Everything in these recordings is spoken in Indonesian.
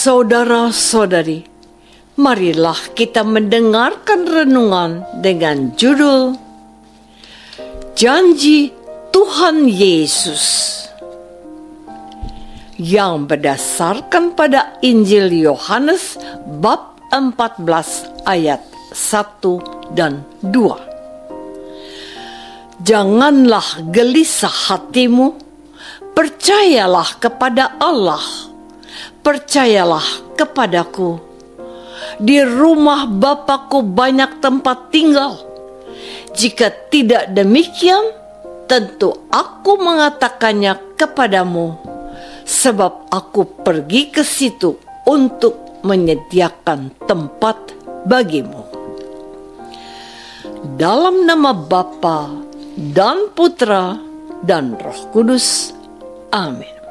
Saudara-saudari, marilah kita mendengarkan renungan dengan judul Janji Tuhan Yesus yang berdasarkan pada Injil Yohanes bab 14 ayat 1 dan 2. Janganlah gelisah hatimu, percayalah kepada Allah, percayalah kepadaku. Di rumah Bapakku banyak tempat tinggal. Jika tidak demikian, tentu aku mengatakannya kepadamu, sebab aku pergi ke situ untuk menyediakan tempat bagimu. Dalam nama Bapa dan Putra dan Roh Kudus. Amin.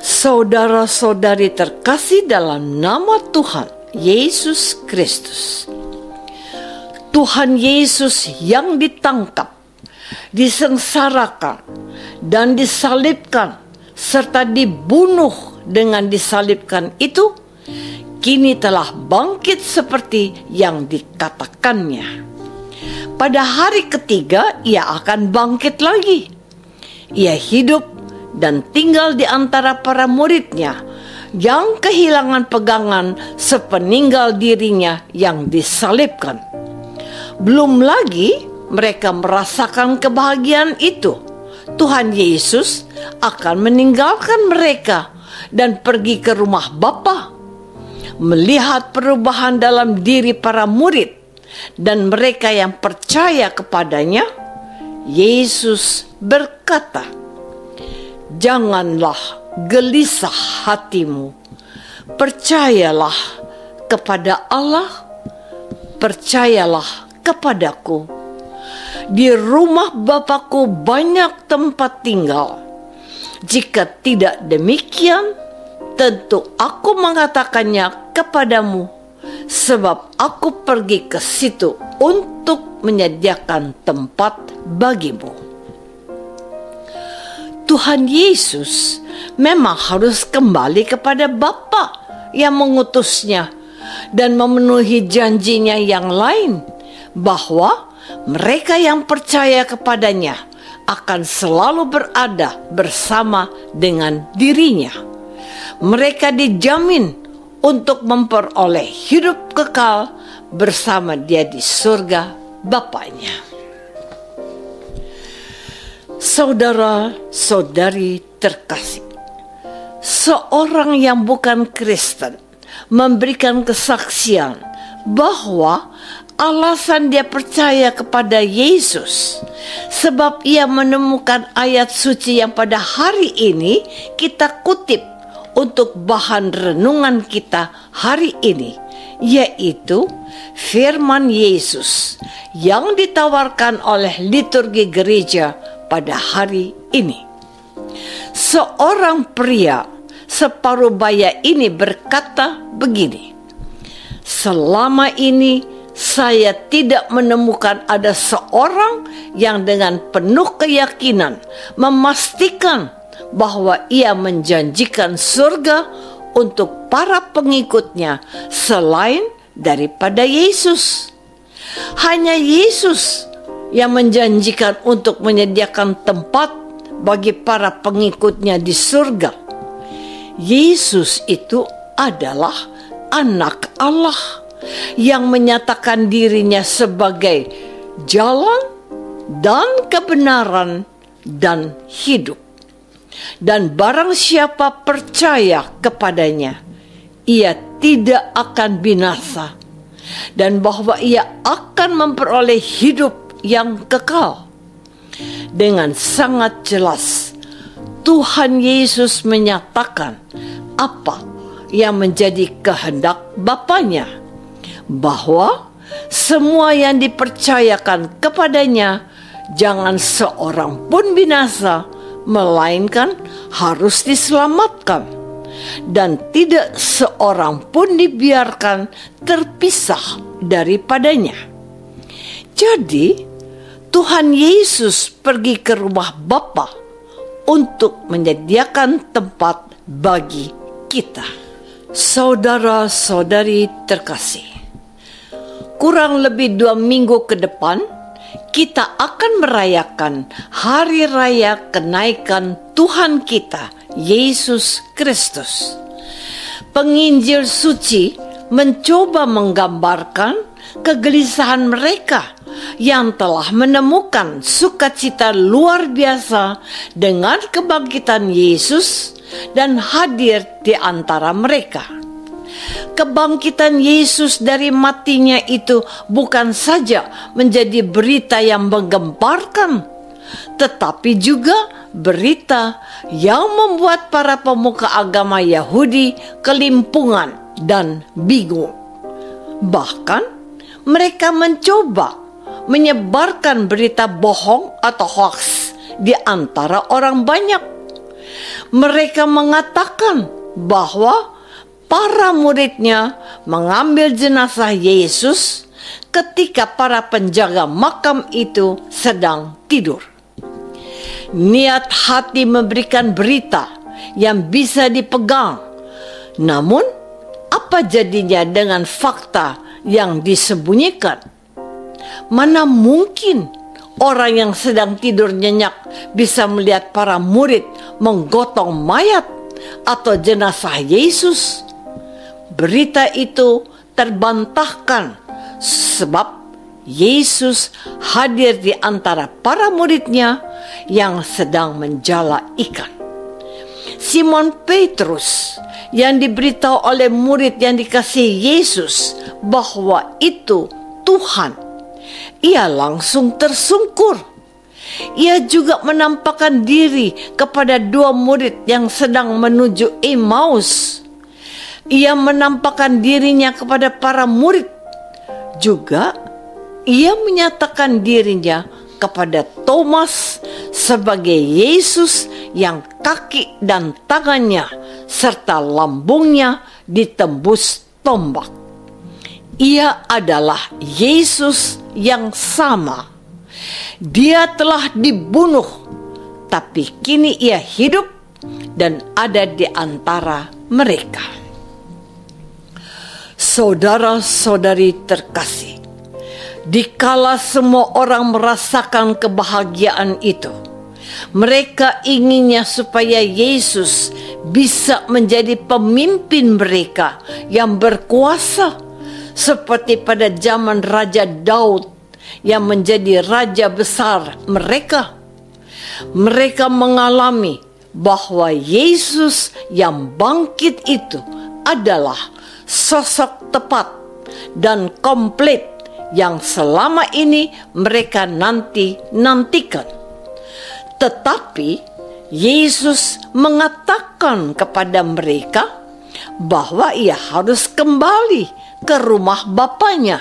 Saudara-saudari terkasih dalam nama Tuhan Yesus Kristus, Tuhan Yesus yang ditangkap, disengsarakan, dan disalibkan, serta dibunuh dengan disalibkan itu, kini telah bangkit seperti yang dikatakannya. Pada hari ketiga ia akan bangkit lagi. Ia hidup dan tinggal di antara para muridnya yang kehilangan pegangan sepeninggal dirinya yang disalibkan. Belum lagi mereka merasakan kebahagiaan itu. Tuhan Yesus akan meninggalkan mereka dan pergi ke rumah Bapa. Melihat perubahan dalam diri para murid dan mereka yang percaya kepadanya, Yesus berkata, "Janganlah gelisah hatimu, percayalah kepada Allah, percayalah kepadaku. Di rumah Bapakku banyak tempat tinggal. Jika tidak demikian, tentu aku mengatakannya kepadamu, sebab aku pergi ke situ untuk menyediakan tempat bagimu." Tuhan Yesus memang harus kembali kepada Bapa yang mengutusnya dan memenuhi janjinya yang lain, bahwa mereka yang percaya kepadanya akan selalu berada bersama dengan dirinya. Mereka dijamin untuk memperoleh hidup kekal bersama dia di surga Bapaknya. Saudara-saudari terkasih, seorang yang bukan Kristen memberikan kesaksian bahwa alasan dia percaya kepada Yesus sebab ia menemukan ayat suci yang pada hari ini kita kutip untuk bahan renungan kita hari ini, yaitu firman Yesus yang ditawarkan oleh liturgi gereja pada hari ini. Seorang pria separuh baya ini berkata begini, "Selama ini saya tidak menemukan ada seorang yang dengan penuh keyakinan memastikan bahwa ia menjanjikan surga untuk para pengikutnya selain daripada Yesus. Hanya Yesus yang menjanjikan untuk menyediakan tempat bagi para pengikutnya di surga. Yesus itu adalah Anak Allah yang menyatakan dirinya sebagai jalan dan kebenaran dan hidup. Dan barang siapa percaya kepadanya, ia tidak akan binasa, dan bahwa ia akan memperoleh hidup yang kekal." Dengan sangat jelas Tuhan Yesus menyatakan apa yang menjadi kehendak Bapanya, bahwa semua yang dipercayakan kepadanya jangan seorang pun binasa, melainkan harus diselamatkan, dan tidak seorang pun dibiarkan terpisah daripadanya. Jadi Tuhan Yesus pergi ke rumah Bapa untuk menyediakan tempat bagi kita. Saudara-saudari terkasih, kurang lebih 2 minggu ke depan, kita akan merayakan Hari Raya Kenaikan Tuhan kita, Yesus Kristus. Penginjil suci mencoba menggambarkan kegelisahan mereka yang telah menemukan sukacita luar biasa dengan kebangkitan Yesus dan hadir di antara mereka. Kebangkitan Yesus dari matinya itu bukan saja menjadi berita yang menggemparkan, tetapi juga berita yang membuat para pemuka agama Yahudi kelimpungan dan bingung. Bahkan mereka mencoba menyebarkan berita bohong atau hoax di antara orang banyak. Mereka mengatakan bahwa para muridnya mengambil jenazah Yesus ketika para penjaga makam itu sedang tidur. Niat hati memberikan berita yang bisa dipegang. Namun, apa jadinya dengan fakta yang disembunyikan? Mana mungkin orang yang sedang tidur nyenyak bisa melihat para murid menggotong mayat atau jenazah Yesus? Berita itu terbantahkan sebab Yesus hadir di antara para muridnya yang sedang menjala ikan. Simon Petrus yang diberitahu oleh murid yang dikasihi Yesus bahwa itu Tuhan, ia langsung tersungkur. Ia juga menampakkan diri kepada 2 murid yang sedang menuju Emmaus. Ia menampakkan dirinya kepada para murid. Juga ia menyatakan dirinya kepada Thomas sebagai Yesus yang kaki dan tangannya serta lambungnya ditembus tombak. Ia adalah Yesus yang sama. Dia telah dibunuh, tapi kini ia hidup dan ada di antara mereka. Saudara-saudari terkasih, dikala semua orang merasakan kebahagiaan itu, mereka inginnya supaya Yesus bisa menjadi pemimpin mereka yang berkuasa, seperti pada zaman Raja Daud yang menjadi raja besar mereka. Mereka mengalami bahwa Yesus yang bangkit itu adalah sosok tepat dan komplit yang selama ini mereka nantikan. Tetapi Yesus mengatakan kepada mereka bahwa ia harus kembali ke rumah Bapanya.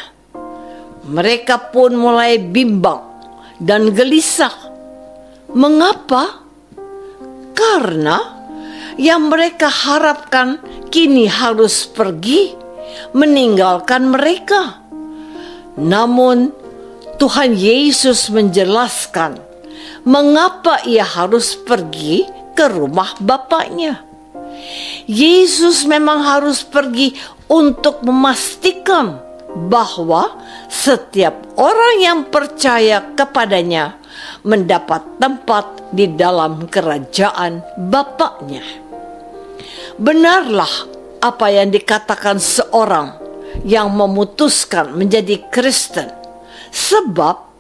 Mereka pun mulai bimbang dan gelisah. Mengapa? Karena yang mereka harapkan kini harus pergi meninggalkan mereka. Namun Tuhan Yesus menjelaskan mengapa ia harus pergi ke rumah Bapanya. Yesus memang harus pergi untuk memastikan bahwa setiap orang yang percaya kepadanya mendapat tempat di dalam kerajaan Bapaknya. Benarlah apa yang dikatakan seorang yang memutuskan menjadi Kristen, sebab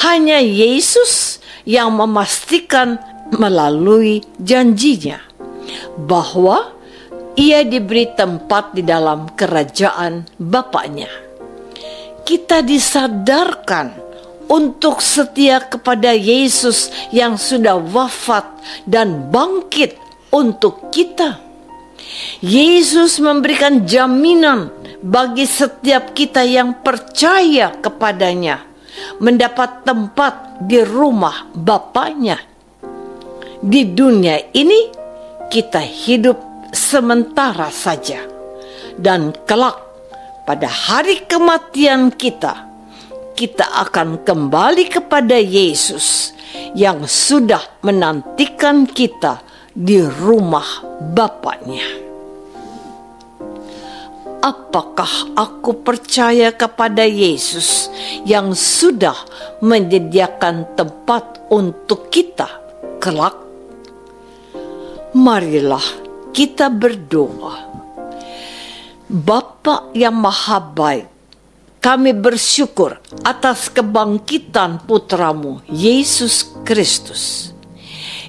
hanya Yesus yang memastikan melalui janjinya bahwa ia diberi tempat di dalam kerajaan Bapaknya. Kita disadarkan untuk setia kepada Yesus yang sudah wafat dan bangkit untuk kita. Yesus memberikan jaminan bagi setiap kita yang percaya kepadanya mendapat tempat di rumah Bapaknya. Di dunia ini kita hidup sementara saja, dan kelak pada hari kematian kita akan kembali kepada Yesus yang sudah menantikan kita di rumah Bapaknya. apakah aku percaya kepada Yesus yang sudah menyediakan tempat untuk kita kelak? Marilah kita berdoa. Bapa yang Maha Baik, kami bersyukur atas kebangkitan putramu, Yesus Kristus.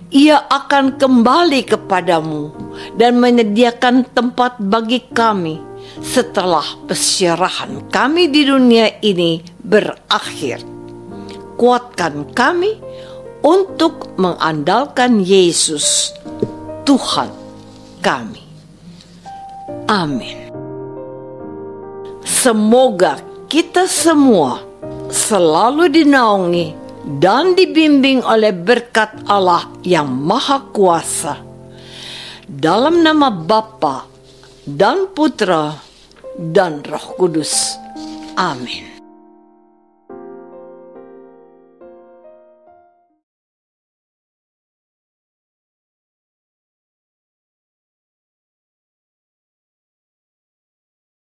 Ia akan kembali kepadamu dan menyediakan tempat bagi kami setelah pesyarahan kami di dunia ini berakhir. Kuatkan kami untuk mengandalkan Yesus, Tuhan kami. Amin. Semoga kita semua selalu dinaungi dan dibimbing oleh berkat Allah yang Maha Kuasa. Dalam nama Bapa dan Putra dan Roh Kudus. Amin.